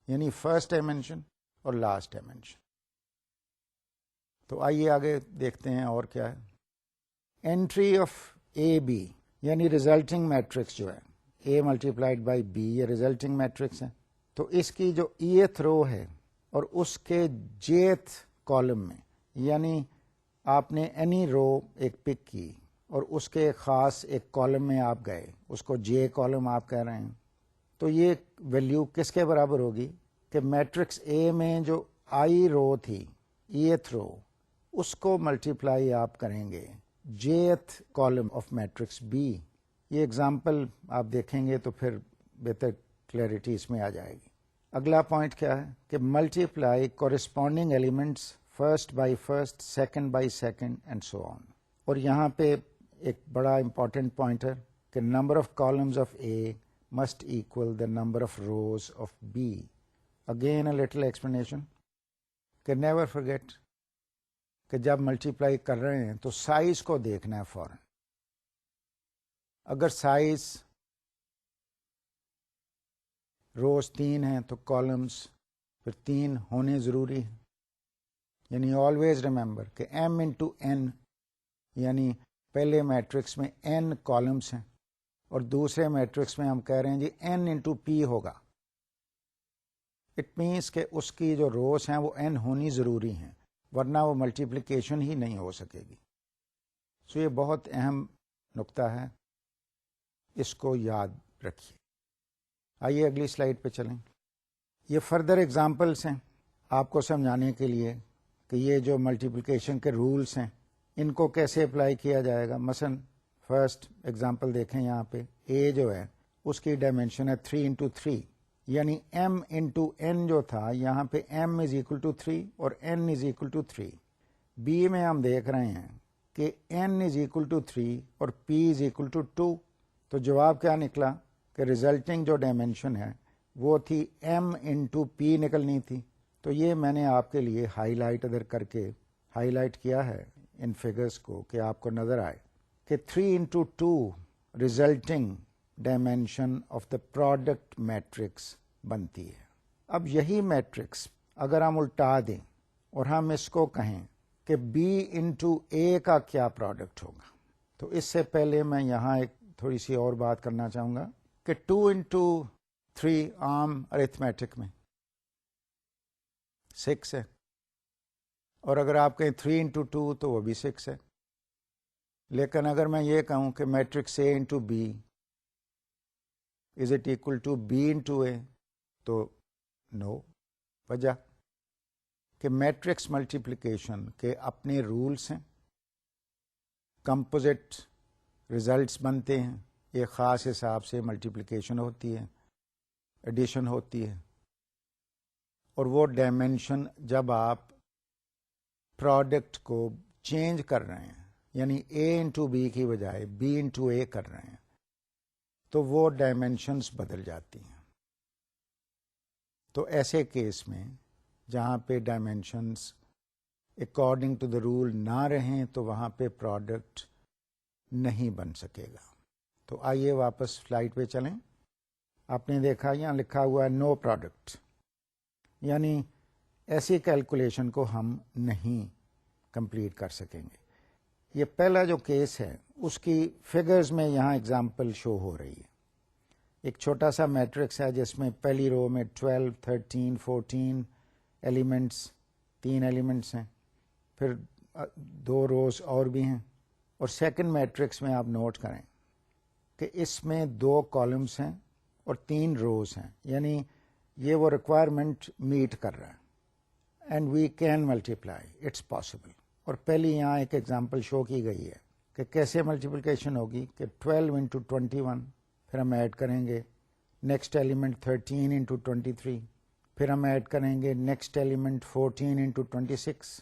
یعنی فرسٹ ڈائمینشن اور لاسٹ ڈائمینشن. تو آئیے آگے دیکھتے ہیں اور کیا ہے. اینٹری آف اے بی یعنی ریزلٹنگ میٹرکس جو ہے اے ملٹیپلائڈ بائی بی یہ ریزلٹنگ میٹرکس ہے. تو اس کی جو ایتھ رو ہے اور اس کے جیتھ کالم میں، یعنی آپ نے اینی رو ایک پک کی اور اس کے خاص ایک کالم میں آپ گئے، اس کو جے کالم آپ کہہ رہے ہیں، تو یہ ویلیو کس کے برابر ہوگی کہ میٹرکس اے میں جو آئی رو تھی ایتھ رو اس کو ملٹیپلائی آپ کریں گے jth column of matrix B. یہ اگزامپل آپ دیکھیں گے تو پھر بہتر کلیئرٹی اس میں آ جائے گی. اگلا پوائنٹ کیا ہے کہ multiply corresponding elements first by first, second by second and so on. اور یہاں پہ ایک بڑا امپورٹنٹ پوائنٹ ہے کہ number of columns of A must equal the number of rows of B. Again a little explanation کہ never forget کہ جب ملٹیپلائی کر رہے ہیں تو سائز کو دیکھنا ہے فوراً. اگر سائز روز 3 ہیں تو کالمز پھر 3 ہونے ضروری ہیں. یعنی آلویز ریمبر کہ ایم انٹو این یعنی پہلے میٹرکس میں این کالمز ہیں اور دوسرے میٹرکس میں ہم کہہ رہے ہیں جی این انٹو پی ہوگا. اٹ مینس کہ اس کی جو روز ہیں وہ این ہونی ضروری ہیں ورنہ وہ ملٹیپلیکیشن ہی نہیں ہو سکے گی. سو یہ بہت اہم نقطہ ہے، اس کو یاد رکھیے. آئیے اگلی سلائیڈ پہ چلیں. یہ فردر ایگزامپلس ہیں آپ کو سمجھانے کے لیے کہ یہ جو ملٹیپلیکیشن کے رولس ہیں ان کو کیسے اپلائی کیا جائے گا. مثلا فرسٹ ایگزامپل دیکھیں یہاں پہ اے جو ہے اس کی ڈائمینشن ہے 3 انٹو 3 یعنی ایم انٹو این جو تھا یہاں پہ ایم از اکول ٹو 3 اور N is equal to 3. B میں ہم دیکھ رہے ہیں کہ این از اکول ٹو 3 اور پی از اکول ٹو 2. تو جواب کیا نکلا کہ ریزلٹنگ جو ڈائمینشن ہے وہ تھی ایم انٹو پی نکلنی تھی. تو یہ میں نے آپ کے لیے ہائی لائٹ ادھر کر کے ہائی لائٹ کیا ہے ان فگرز کو کہ آپ کو نظر آئے کہ 3 into 2 resulting dimension of the product matrix بنتی ہے. اب یہی میٹرکس اگر ہم الٹا دیں اور ہم اس کو کہیں کہ بی انٹو اے کا کیا پروڈکٹ ہوگا، تو اس سے پہلے میں یہاں ایک تھوڑی سی اور بات کرنا چاہوں گا کہ 2 انٹو 3 عام ارتھمیٹک میں 6 ہے اور اگر آپ کہیں 3 انٹو 2 تو وہ بھی 6 ہے. لیکن اگر میں یہ کہوں کہ matrix A into B is it equal to B into A تو نو. وجہ کہ میٹرکس ملٹیپلیکیشن کے اپنے رولس ہیں، کمپوزٹ ریزلٹس بنتے ہیں، ایک خاص حساب سے ملٹیپلیکیشن ہوتی ہے، ایڈیشن ہوتی ہے، اور وہ ڈائمینشن جب آپ پروڈکٹ کو چینج کر رہے ہیں یعنی اے انٹو بی کی بجائے بی انٹو اے کر رہے ہیں تو وہ ڈائمینشنس بدل جاتی ہیں. تو ایسے کیس میں جہاں پہ dimensions according to the rule نہ رہیں تو وہاں پہ پروڈکٹ نہیں بن سکے گا. تو آئیے واپس سلائیڈ پہ چلیں. آپ نے دیکھا یہاں لکھا ہوا ہے نو پروڈکٹ، یعنی ایسی کیلکولیشن کو ہم نہیں کمپلیٹ کر سکیں گے. یہ پہلا جو کیس ہے اس کی فگرز میں یہاں اگزامپل شو ہو رہی ہے. ایک چھوٹا سا میٹرکس ہے جس میں پہلی رو میں 12 13 14 ایلیمنٹس 3 ایلیمنٹس ہیں, پھر 2 روز اور بھی ہیں, اور سیکنڈ میٹرکس میں آپ نوٹ کریں کہ اس میں 2 کالمس ہیں اور 3 روز ہیں, یعنی یہ وہ ریکوائرمنٹ میٹ کر رہا ہے. And we can multiply, it's possible. اور پہلی یہاں ایک ایگزامپل شو کی گئی ہے کہ کیسے ملٹیپلیکیشن ہوگی کہ 12 انٹو 21, پھر ہم ایڈ کریں گے نیکسٹ ایلیمنٹ 13 انٹو 23, پھر ہم ایڈ کریں گے نیکسٹ ایلیمنٹ 14 انٹو 26.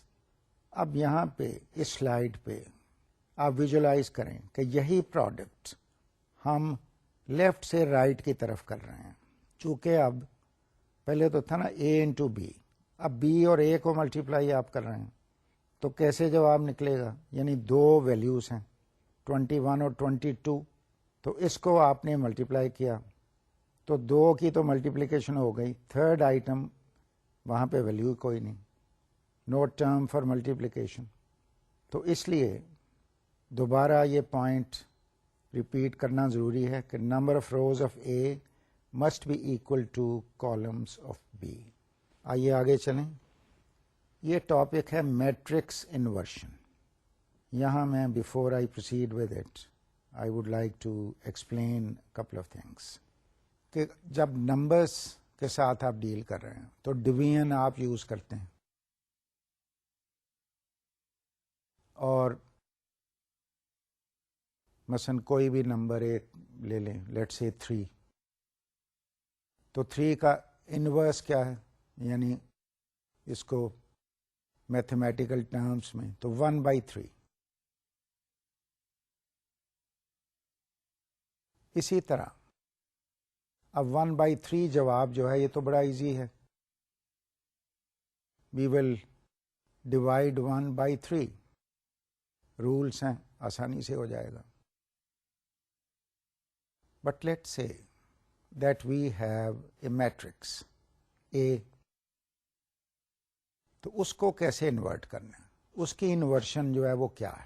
اب یہاں پہ اس سلائیڈ پہ آپ ویژولائز کریں کہ یہی پروڈکٹ ہم لیفٹ سے رائٹ کی طرف کر رہے ہیں. چونکہ اب پہلے تو تھا نا اے انٹو بی, اب بی اور اے کو ملٹیپلائی آپ کر رہے ہیں, تو کیسے جواب نکلے گا؟ یعنی 2 ویلیوز ہیں 21 اور 22, تو اس کو آپ نے ملٹیپلائی کیا تو 2 کی تو ملٹیپلیکیشن ہو گئی. تھرڈ آئٹم وہاں پہ ویلیو کوئی نہیں, نوٹ ٹرم فار ملٹیپلیکیشن. تو اس لیے دوبارہ یہ پوائنٹ ریپیٹ کرنا ضروری ہے کہ number of rows of A must be equal to columns of B. آئیے آگے چلیں. یہ ٹاپک ہے میٹرکس انورشن. یہاں میں before I proceed with it I would like to explain couple of things. کہ جب نمبرس کے ساتھ آپ ڈیل کر رہے ہیں تو ڈویژن آپ یوز کرتے ہیں, اور مثلا کوئی بھی نمبر ایک لے لیں, لیٹ سے 3, تو 3 کا انورس کیا ہے, یعنی اس کو میتھمیٹیکل ٹرمز میں تو 1/3. اسی طرح اب 1/3 جواب جو ہے یہ تو بڑا ایزی ہے, وی ول ڈیوائڈ 1/3. رولس ہیں, آسانی سے ہو جائے گا. But let say that we have a matrix A, تو اس کو کیسے انورٹ کرنا ہے, اس کی انورشن جو ہے وہ کیا ہے,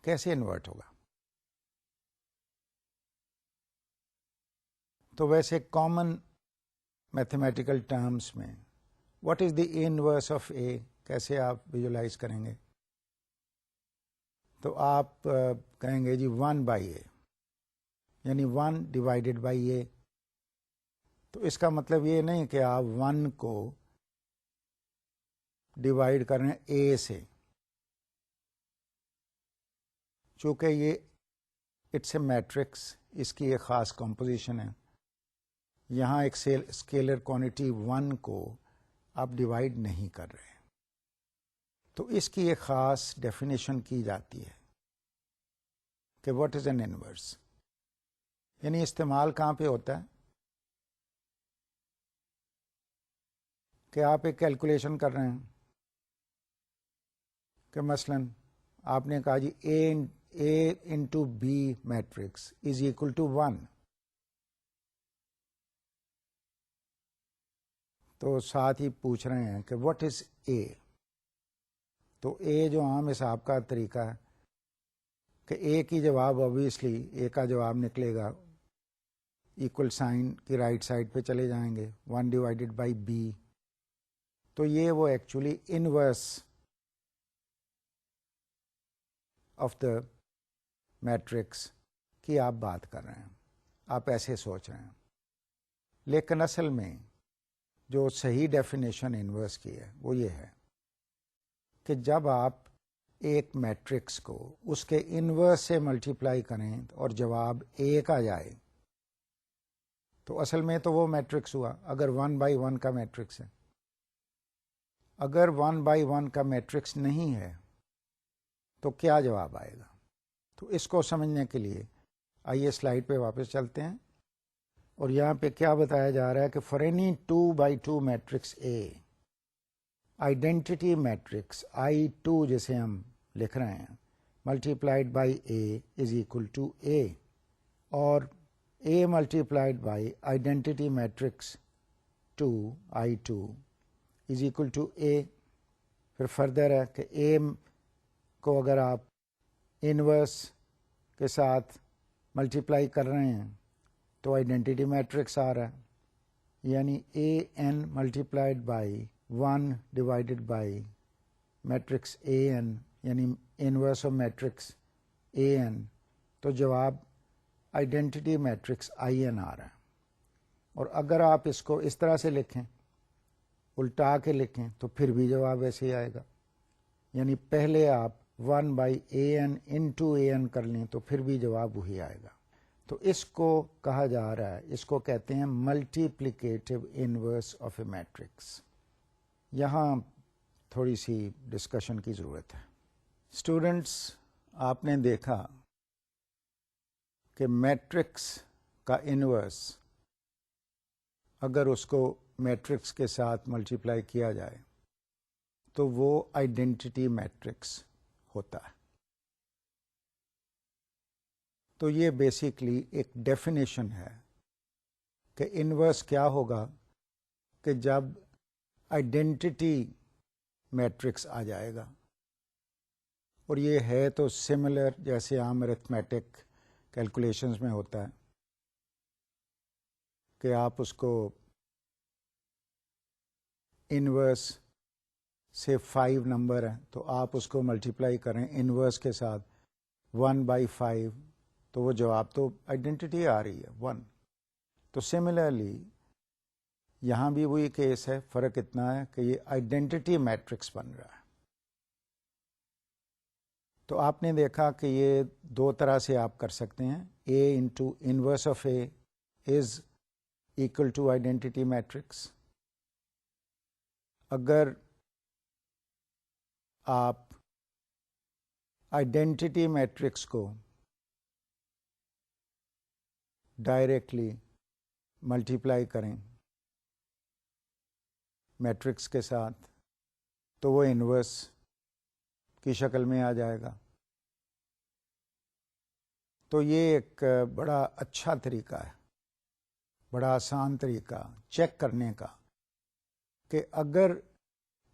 کیسے انورٹ ہوگا؟ تو ویسے کامن میتھمیٹیکل ٹرمز میں what is the inverse of A کیسے آپ ویژولائز کریں گے؟ تو آپ کہیں گے جی 1/a, یعنی 1 ڈیوائڈیڈ بائی اے. تو اس کا مطلب یہ نہیں کہ آپ 1 کو ڈیوائڈ کر رہے ہیں اے سے, چونکہ یہ اٹس اے میٹرکس, اس کی ایک خاص کمپوزیشن ہے. یہاں ایک اسکیلر کوانٹٹی 1 کو آپ ڈیوائڈ نہیں کر رہے, تو اس کی ایک خاص ڈیفینیشن کی جاتی ہے کہ واٹ از این انورس. یعنی استعمال کہاں پہ ہوتا ہے کہ آپ ایک کیلکولیشن کر رہے ہیں کہ مثلا آپ نے کہا جی A into B matrix is equal to 1, تو ساتھ ہی پوچھ رہے ہیں کہ واٹ از اے. تو اے جو عام حساب کا طریقہ ہے کہ اے کی جواب آبویسلی اے کا جواب نکلے گا ایکول سائن کی رائٹ سائڈ پہ چلے جائیں گے 1 ڈیوائڈیڈ بائی بی. تو یہ وہ actually inverse of the matrix کی آپ بات کر رہے ہیں, آپ ایسے سوچ رہے ہیں. لیکن اصل میں جو صحیح ڈیفینیشن انورس کی ہے وہ یہ ہے کہ جب آپ ایک میٹرکس کو اس کے انورس سے ملٹیپلائی کریں اور جواب ایک آ جائے تو اصل میں تو وہ میٹرکس ہوا. اگر 1/1 کا میٹرکس ہے, اگر 1/1 کا میٹرکس نہیں ہے تو کیا جواب آئے گا؟ تو اس کو سمجھنے کے لیے آئیے سلائیڈ پہ واپس چلتے ہیں, اور یہاں پہ کیا بتایا جا رہا ہے کہ for any 2/2 matrix A, identity matrix I2 جسے ہم لکھ رہے ہیں multiplied by A is equal to A, اور A multiplied by identity matrix 2 I2 is equal to A. پھر فردر ہے کہ اے کو اگر آپ انورس کے ساتھ ملٹیپلائی کر رہے ہیں تو آئیڈینٹی میٹرکس آ رہا ہے، یعنی A N multiplied by 1 divided by matrix A N, یعنی inverse of matrix A N, تو جواب آئیڈینٹی میٹرکس آئی این آ رہا ہے۔ اور اگر آپ اس کو اس طرح سے لکھیں، الٹا کے لکھیں، تو پھر بھی جواب ایسے ہی آئے گا، یعنی پہلے آپ 1 by A N into A N کر لیں تو پھر بھی جواب وہی آئے گا۔ تو اس کو کہا جا رہا ہے، اس کو کہتے ہیں multiplicative inverse of a matrix. یہاں تھوڑی سی ڈسکشن کی ضرورت ہے۔ اسٹوڈنٹس، آپ نے دیکھا کہ میٹرکس کا انورس اگر اس کو میٹرکس کے ساتھ ملٹیپلائی کیا جائے تو وہ آئیڈینٹی میٹرکس ہوتا ہے۔ تو یہ بیسیکلی ایک ڈیفینیشن ہے کہ انورس کیا ہوگا کہ جب آئیڈینٹی میٹرکس آ جائے گا، اور یہ ہے تو سملر جیسے عام ارتھمیٹک کیلکولیشنز میں ہوتا ہے کہ آپ اس کو انورس سے 5 نمبر ہے تو آپ اس کو ملٹیپلائی کریں انورس کے ساتھ 1 بائی 5، تو وہ جواب تو آئیڈینٹی آ رہی ہے 1۔ تو سملرلی یہاں بھی وہی کیس ہے، فرق اتنا ہے کہ یہ آئیڈینٹی میٹرکس بن رہا ہے۔ تو آپ نے دیکھا کہ یہ دو طرح سے آپ کر سکتے ہیں، A into inverse of A is equal to identity matrix. اگر آپ آئیڈینٹی میٹرکس کو ڈائریکٹلی ملٹیپلائی کریں میٹرکس کے ساتھ تو وہ انورس کی شکل میں آ جائے گا۔ تو یہ ایک بڑا اچھا طریقہ ہے، بڑا آسان طریقہ چیک کرنے کا کہ اگر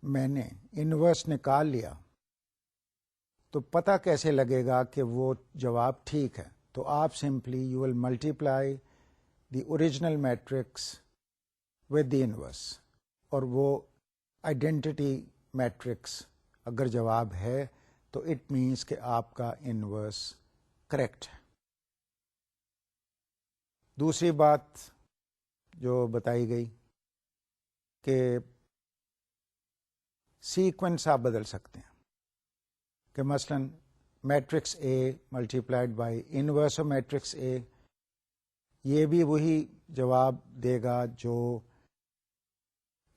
میں نے انورس نکال لیا تو پتہ کیسے لگے گا کہ وہ جواب ٹھیک ہے۔ تو آپ simply you will multiply the original matrix with the inverse, اور وہ آئیڈینٹی میٹرکس اگر جواب ہے تو اٹ مینس کہ آپ کا انورس کریکٹ ہے۔ دوسری بات جو بتائی گئی کہ سیکوینس آپ بدل سکتے ہیں، کہ مثلا matrix A multiplied by inverse of matrix A, یہ بھی وہی جواب دے گا جو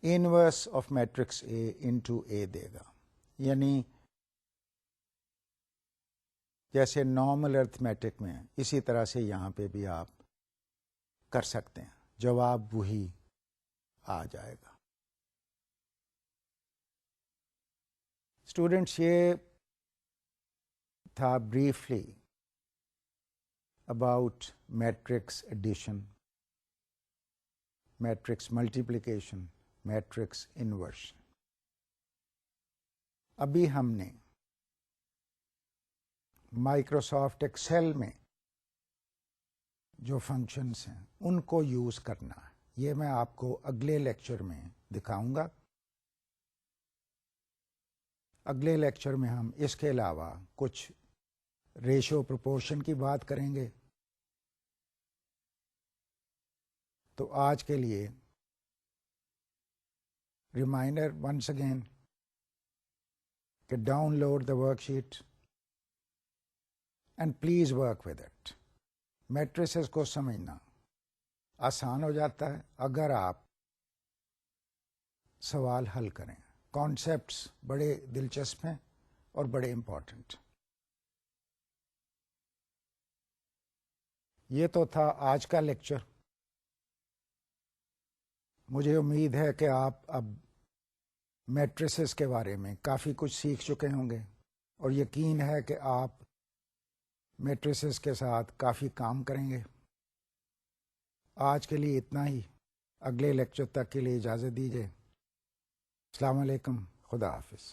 inverse of matrix A into A دے گا، یعنی جیسے نارمل ارتھمیٹک میں اسی طرح سے یہاں پہ بھی آپ کر سکتے ہیں، جواب وہی آ جائے گا۔ اسٹوڈینٹس، یہ تھا briefly about matrix addition, matrix multiplication, matrix inversion. ابھی ہم نے مائکروسافٹ ایکسل میں جو فنکشنز ہیں ان کو یوز کرنا ہے، یہ میں آپ کو اگلے لیکچر میں دکھاؤں گا۔ اگلے لیکچر میں ہم اس کے علاوہ کچھ ریشو پروپورشن کی بات کریں گے۔ تو آج کے لیے ریمائنڈر ونس اگین کہ download the worksheet and please work with it. Matrices کو سمجھنا آسان ہو جاتا ہے اگر آپ سوال حل کریں۔ کانسیپٹس بڑے دلچسپ ہیں اور بڑے امپورٹنٹ۔ یہ تو تھا آج کا لیکچر۔ مجھے امید ہے کہ آپ اب میٹریسز کے بارے میں کافی کچھ سیکھ چکے ہوں گے، اور یقین ہے کہ آپ میٹریسز کے ساتھ کافی کام کریں گے۔ آج کے لیے اتنا ہی، اگلے لیکچر تک کے لیے اجازت دیجیے۔ السلام علیکم، خدا حافظ۔